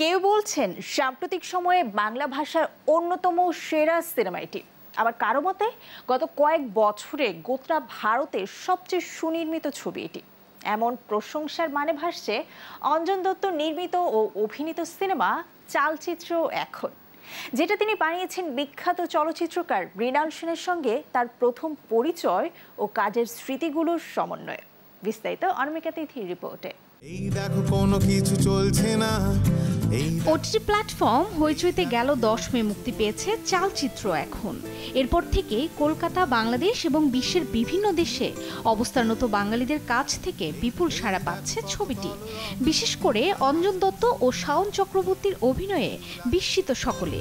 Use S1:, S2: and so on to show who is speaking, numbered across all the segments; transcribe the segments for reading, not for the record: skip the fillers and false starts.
S1: কেউ বলছেন সাম্প্রতিক সময়ে বাংলা ভাষার অন্যতম সেরা সিনেমা এটি। আবার কারো মতে গত কয়েক বছরে গোটা ভারতের সবচেয়ে সুনির্মিত ছবি এটি। এমন প্রশংসার মানে ভাসছে অঞ্জন দত্ত নির্মিত ও অভিনীত সিনেমা চালচিত্র এখন, যেটা তিনি বানিয়েছেন বিখ্যাত চলচ্চিত্রকার মৃণাল সেনের সঙ্গে তার প্রথম পরিচয় ও কাজের স্মৃতিগুলোর সমন্বয়ে। বিস্তারিত অনামিকা তিথির রিপোর্টে।
S2: এই দেখো কোনো কিছু চলছে না।
S3: ওটিটি প্ল্যাটফর্ম হইচইতে গেল 10 মে মুক্তি পেয়েছে চালচিত্র এখন। এরপর থেকে কলকাতা, বাংলাদেশ এবং বিশ্বের বিভিন্ন দেশে অবস্থানরত বাঙালিদের কাছ থেকে বিপুল সাড়া পাচ্ছে ছবিটি। বিশেষ করে অঞ্জন দত্ত ও শাওন চক্রবর্তীর অভিনয়ে বিস্মিত সকলে।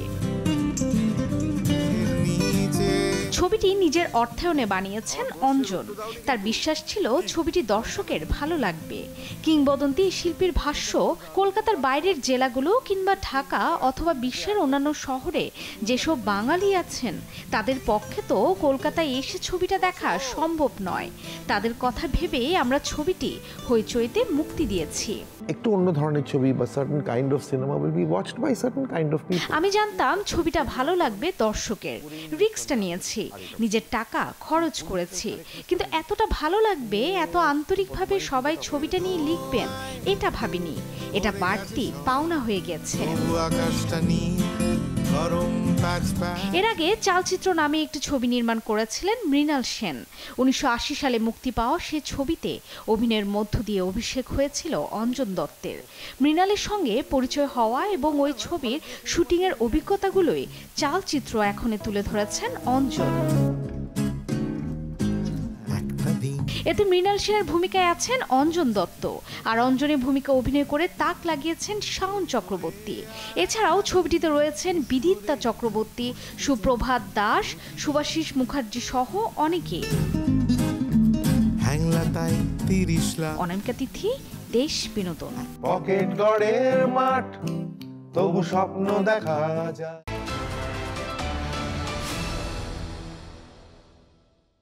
S3: ছবিটি নিজের অর্থায়নে বানিয়েছেন অঞ্জন। তার বিশ্বাস ছিল ছবিটি দর্শকের ভালো লাগবে। কিংবদন্তি শিল্পীর ভাষ্য, কলকাতার বাইরের জেলাগুলো কিংবা ঢাকা অথবা বিশ্বের অন্যান্য শহরে যেসব বাঙালি আছেন তাদের পক্ষে তো কলকাতায় এসে ছবিটা দেখা সম্ভব নয়। তাদের কথা ভেবে আমরা ছবিটি হইচইতে মুক্তি দিয়েছি।
S4: একটু অন্য ধরনের ছবি বা certain kind of cinema will be watched by certain kind of people.
S3: আমি জানতাম ছবিটা ভালো লাগবে দর্শকের, রিস্কটা নিয়েছি, নিজের টাকা খরচ করেছি, কিন্তু এতটা ভালো লাগবে, এত আন্তরিকভাবে সবাই ছবিটা নিয়ে লিখবেন এটা ভাবিনি। এটা বাড়তি পাওনা হয়ে গেছে। এর আগে চালচিত্র নামে একটি ছবি নির্মাণ করেছিলেন মৃণাল সেন। 1980 সালে মুক্তি পাওয়া সে ছবিতে অভিনয়ের মধ্য দিয়ে অভিষেক হয়েছিল অঞ্জন দত্তের। মৃণালের সঙ্গে পরিচয় হওয়া এবং ওই ছবির শুটিংয়ের অভিজ্ঞতাগুলোই চালচিত্র এখনে তুলে ধরেছেন অঞ্জন। এতে মৃণাল সেনের ভূমিকায় আছেন অঞ্জন দত্ত, আর অঞ্জনের ভূমিকা অভিনয় করে তাক লাগিয়েছেন শাওন চক্রবর্তী। এছাড়াও ছবিটিতে রয়েছেন বিদিতা চক্রবর্তী, সুপ্রভাত দাস, সুভাষিস মুখার্জি সহ অনেকে। অনামিকা তিথি, দেশ বিনোদন।
S4: পকেট গড়ের মাঠ, তবু স্বপ্ন দেখা যায়।